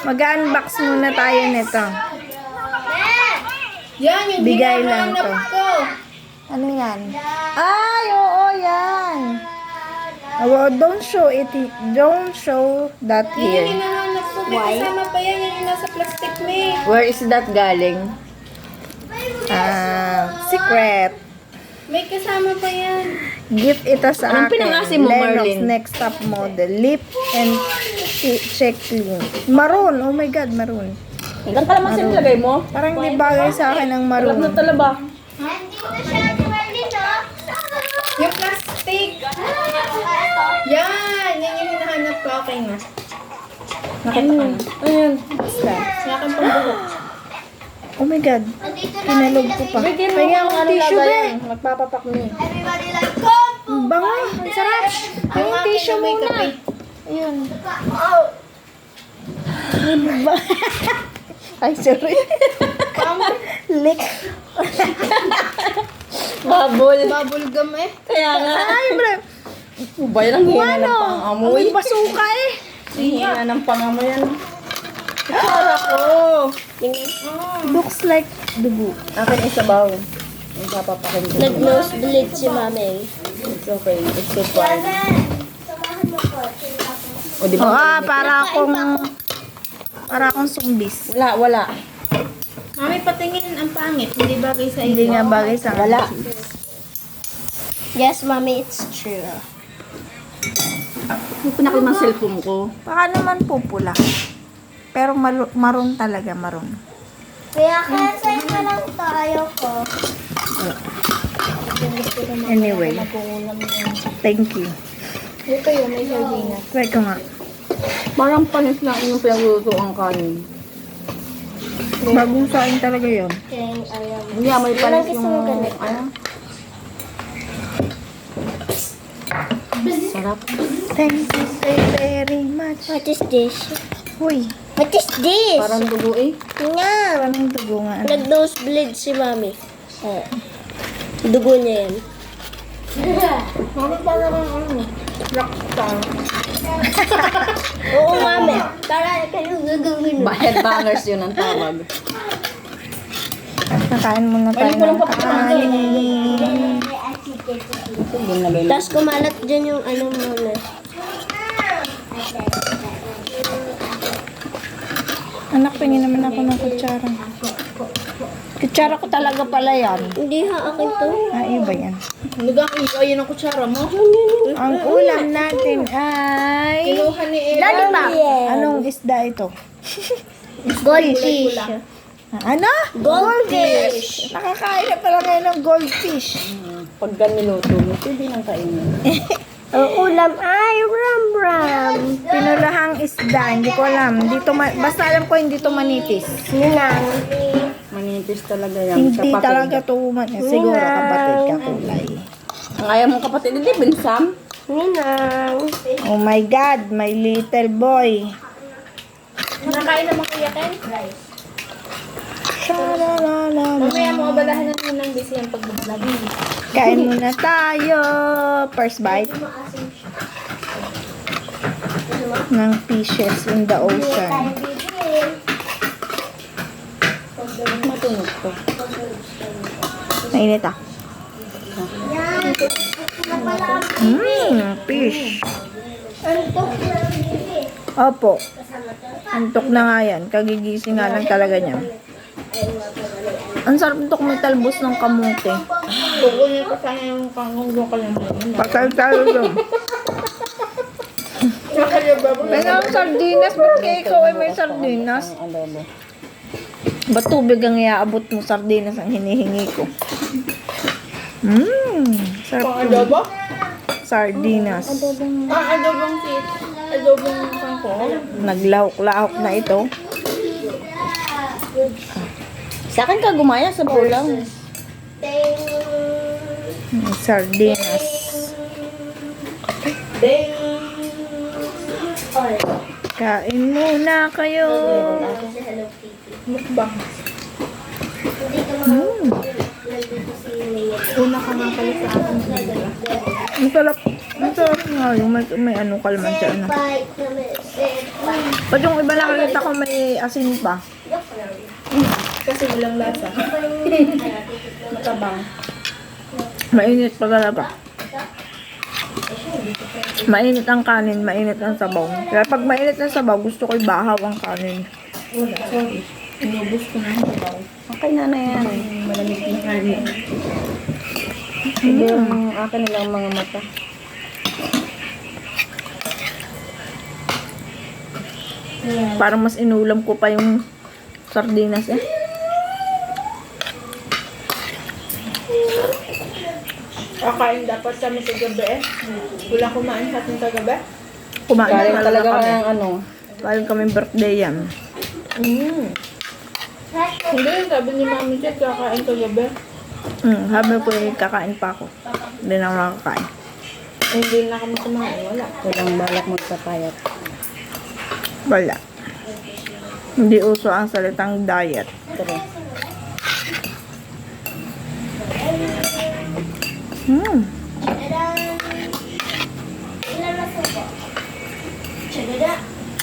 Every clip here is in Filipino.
Mag-unbox muna tayo nito. Yan, yung Bigay lang hinahanap to. ko. Ano yan? Ay, oo, yan. Oh, don't show it. Don't show that Yan yung here. hinahanap ko. May kasama pa yan. Yan yung nasa plastic me. Where is that galing? Secret. May kasama pa yan. Gift ito sa Anong akin. pinangasi mo, Lennox Marlene? Next Top Model. Lip and check clean. Maroon. Oh my God, maroon. Hanggang kalamansi nilagay mo? Parang di bagay sa akin ang Alam na maroon. talaba. Yung plastic. Yan. Yan yung hinahanap ko. Okay nga. Nakita ka na. Ayun. Sa akin pang buhok. Oh my God. Pinalog ko pa. Bigyan mo Kaya kung akong ano tissue, be. lagayan. Magpapapak mo. Ang bango. Ang sarap. Yung akin tissue na may muna. kape. Ayun. Ano ba? Ay, sorry. Lick. Babol. Bubble gum eh. Kaya nga. Ay, bro. Bayan ang hina ng Ano? pangamoy. Amoy basuka eh. Hina ng pangamoy yan. Para ko. Looks like dugo. Akin isabaw. Magpapapakin ko. Nag-nosebleed si mami. It's okay. It's so fine. O, di ba? Para akong zumbis. Wala. Mami, patingin ang pangit. Hindi bagay sa Hindi ito. nga bagay sa Wala. Yes, mommy, it's true. Hindi ko nakilang ang cellphone ko. Baka naman pupula. Pero maroon talaga, maroon. Kaya sa'yo na lang tayo ko. Anyway, thank you. Ito yun, may sardinas. Try ko nga. Parang panis lang yung pinagluluto ang kanin. Bagong sain talaga yun. Kaya ayaw. Hindi, may panis yung... Ano? Sarap. Thank you very much. What is this? Uy, What is this? Parang dugo eh. Nga. parang dugo nga. Nag-nosebleed si mami. Dugo niya yan. Mami, parang ano, rockstar. Oo, mami. Para kayo gagawin mo. Headbangers yun ang tawag. Nakain muna tayo Ayun ko lang ng papakain. kanin. Tapos kumalat dyan yung ano muna. Anak, pingin naman ako ng kutsara. Kutsara ko talaga pala yan. Hindi ha, akin to. Ay, iba yan. Nagkakiyo, ayun ang kutsara mo. Ang ulam natin ay... Kinuha ni Ella. Lollipop. Anong isda ito? Goldfish. Ano? Goldfish. Nakakain na pala ngayon ng goldfish. Pag niluto mo, pwede nang kainin. Ang ulam ay ram-ram. Pinulahang isda, hindi ko alam. Basta alam ko hindi to manitis. Ninang. Manipis talaga yan. Hindi Kapatid. talaga to siguro kapatid ka kulay. Ang ayaw mong kapatid, hindi binsam. Ninang. Oh my God, my little boy. Nakain naman kuya Ken? Sha-la-la-la. Mamaya mo abalahan na rin ng busy ang pag-vlog. Kain muna tayo. First bite ng fishes in the ocean. Matunog ko. Mainit ah. Fish. Opo. Antok na nga yan. Kagigising nga lang talaga niya. Ang sarap nito kung may talbos ng kamote. Kukunin ko sana yung pangunggo ko lang. Patay tayo doon. May nga sardinas. Ba't kayo ikaw ay may sardinas? Ang adobo. Ba't tubig ang iaabot mo sardinas ang hinihingi ko? Sarap Pang to. adobo? Sardinas. Adobong kit. Adobong pangko. Naglahok-lahok na ito. Sa akin ka gumaya sa bulang. Sardinas. Kain muna kayo. Mukbang. Mm. Una ka nga pala sa akin. Ang sarap. Ang sarap Yung may ano kalamansi ano. Ba't yung iba nakikita ko may asin pa? Kasi walang lasa. Matabang. Mainit pa talaga. Mainit ang kanin, mainit ang sabaw. Kaya pag mainit ang sabaw, gusto ko ibahaw ang kanin. Wala, sorry. Inubos ko na ang sabaw. Okay na yan. Malamig na kanin. Hindi yung akin nilang mga mata. Parang mas inulam ko pa yung sardinas eh. Kakain dapat kami sa gabi eh. Wala kumain sa atin sa gabi. Kumain Galing talaga talaga kami. ng ano. Galing kami birthday yan. Hindi, sabi ni Mami Jet, kakain sa gabi. Sabi ko eh, kakain pa ako. Hindi na ako nakakain. Hindi na kami kumain, wala. Walang balak magpapayat. Wala. Hindi uso ang salitang diet. Pero,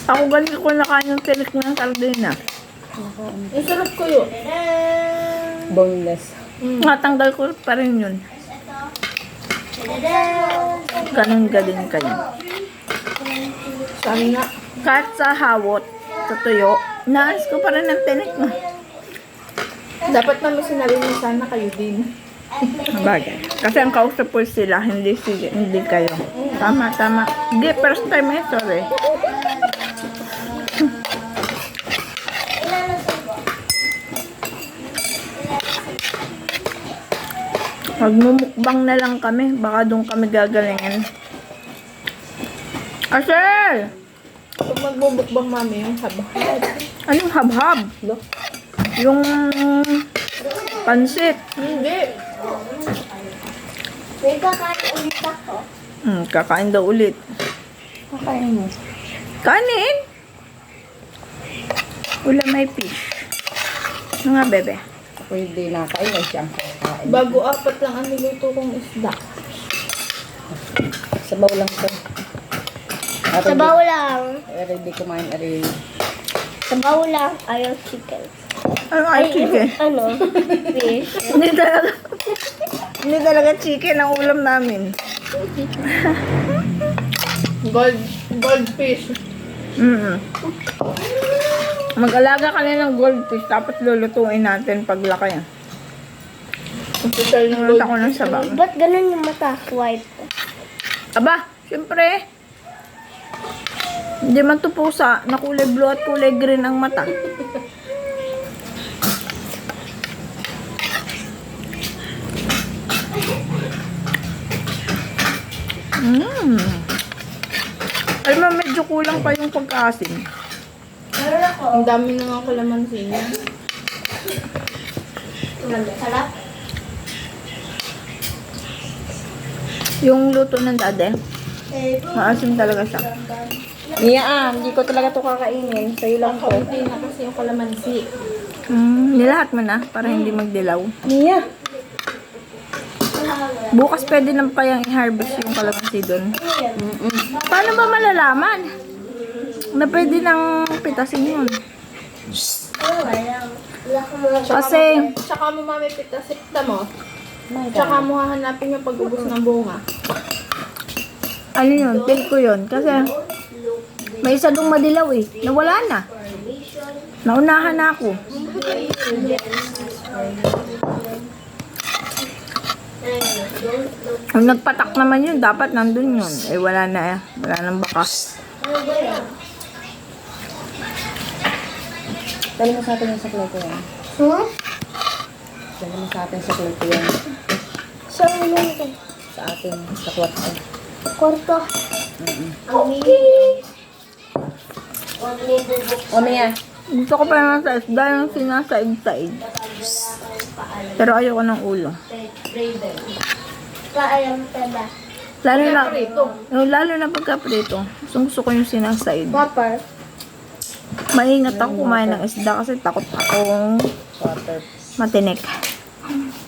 Ako galing ko nakain yung tinik ng sardina. Ang sarap ko yun. boneless. Natanggal ko pa rin yun. Ganun galing kayo. Saan nga? Kahit sa hawot, sa tuyo, naalis ko pa rin ang tinik mo. Dapat namin sinabi mo sana kayo din. Bagay. Kasi ang kausap po sila, hindi kayo. Tama. Hindi, first time eh, sorry. Magmumukbang na lang kami, baka doon kami gagalingin. Asel! Pag magbubukbang Mami, yung habahad. Anong habhab? Yung pansit. Hindi. May kakain ulit ako. Kakain daw ulit. Kakain mo. Kanin! Ulam may fish. Ano nga, bebe? Pwede na kain na siyang kakain. Bago 4 lang ang niluto kong isda. Sabaw lang ito. Sabaw lang. Ready kumain. Ready. Sabaw lang. Ayaw chicken. Ano ay chicken? Ano? Fish. Hindi talaga chicken ang ulam namin. Goldfish. Mag-alaga ka na ng goldfish, tapos lulutuin natin paglaki. Hospital ng Nunod ako ng sabaw. Ba't ganun yung mata? White. Aba, siyempre. Hindi man to pusa, na kulay blue at kulay green ang mata. Alam mo, medyo kulang pa yung pagkaasim. Meron ako. Ang dami na nga kalamansi niya. Sarap. Yung luto ng dade, maasim talaga siya. Mia, hindi ko talaga to kakainin. Sa'yo lang to. Kaunti na kasi yung kalamansi. Nilahat mo na para hindi magdilaw. Mia! Bukas pwede na kayang i-harvest yung kalamansi doon. Paano ba malalaman na pwede nang pitasin yun? Kasi, Tsaka mo Mami pita mo. Tsaka mo hahanapin yung pag-ubos ng bunga. ano yun, feel ko yun. Kasi, may isa dong madilaw eh. Nawala na. Naunahan na ako. Kung nagpatak naman yun, dapat nandun yun. Eh, wala na eh. Wala nang bakas. Dali mo sa atin yung saklay ko yan. Dali mo sa atin yung saklay ko yan. Saan yun ito? Sa atin, sa kwarto. Kwarto. Ang mini. Huwag niyo bubuk. O Mia, Gusto ko pa naman sa isda yung sinasaid-said. Pero ayoko ng ulo. Paalam ka ba? Lalo na pagka-prito. Gusto ko yung sinasaid. Pepper. Maingat ako kumain ng isda kasi takot akong water. matinik.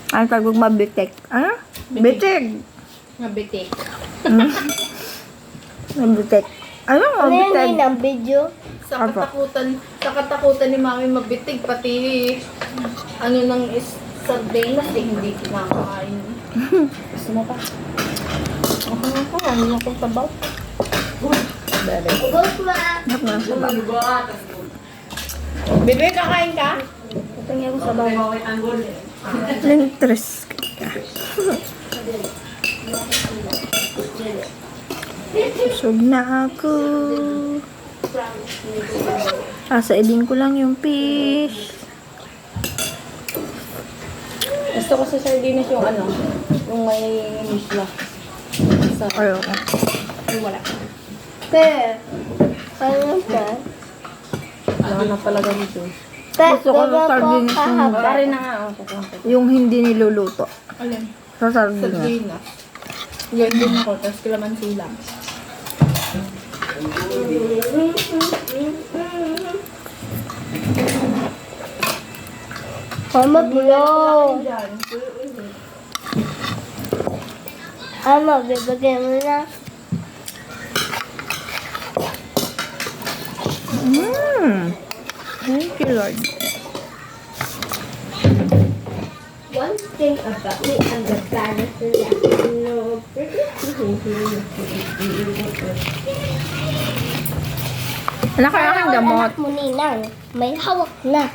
Ano tawag mabitik? Ano? Bitig! Mabitik. Mabitek. Ano Ano yan mabitek? yun ang video? Apa. Sa katakutan ni Mami mabitig, pati ano ng sardinas eh, hindi kinakain. Gusto mo pa? Okay na ko, ano yung kong tabaw? Bebe. Ghost ma. Nak na sa baba. Bebe, kakain ka? Tingnan ko sa baba. Lintres. Busog na ako. Sasailin ko lang yung fish. Gusto ko sa sardinas yung ano, yung may misla. Sa Ayoko. yung wala. Pe. Ano ka? Wala na pala ganito. Pe, Gusto ko ng sardinas yung, Pare na nga ako. yung hindi niluluto. Alin? Sa sardinas. Sardinas. Yan din ako, tapos kalamansi lang. Mama, blow. Diyan. Ama, bibigyan mo na. Thank you, Lord. One thing about me, I'm the baddest in no. Anak, kaya kang gamot. Anak mo, Ninang. May hawak na.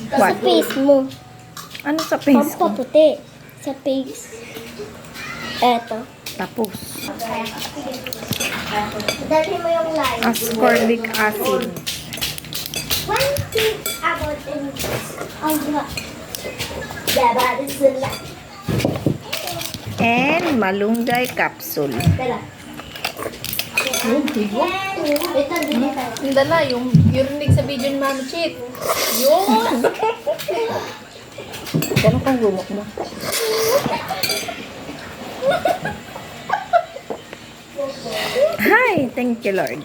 Sa What? face mo. Ano sa face ko? Pampaputi. Sa face. Eto. Tapos. Dali mo yung line. Ascorbic acid. One thing about the baddest in And malunggay capsule. Tara. Ito, dito tayo. Yung dala, yung rinig sa video ni Mami Chit. Yun! Gano'n kang gumok mo? Hi! Thank you, Lord.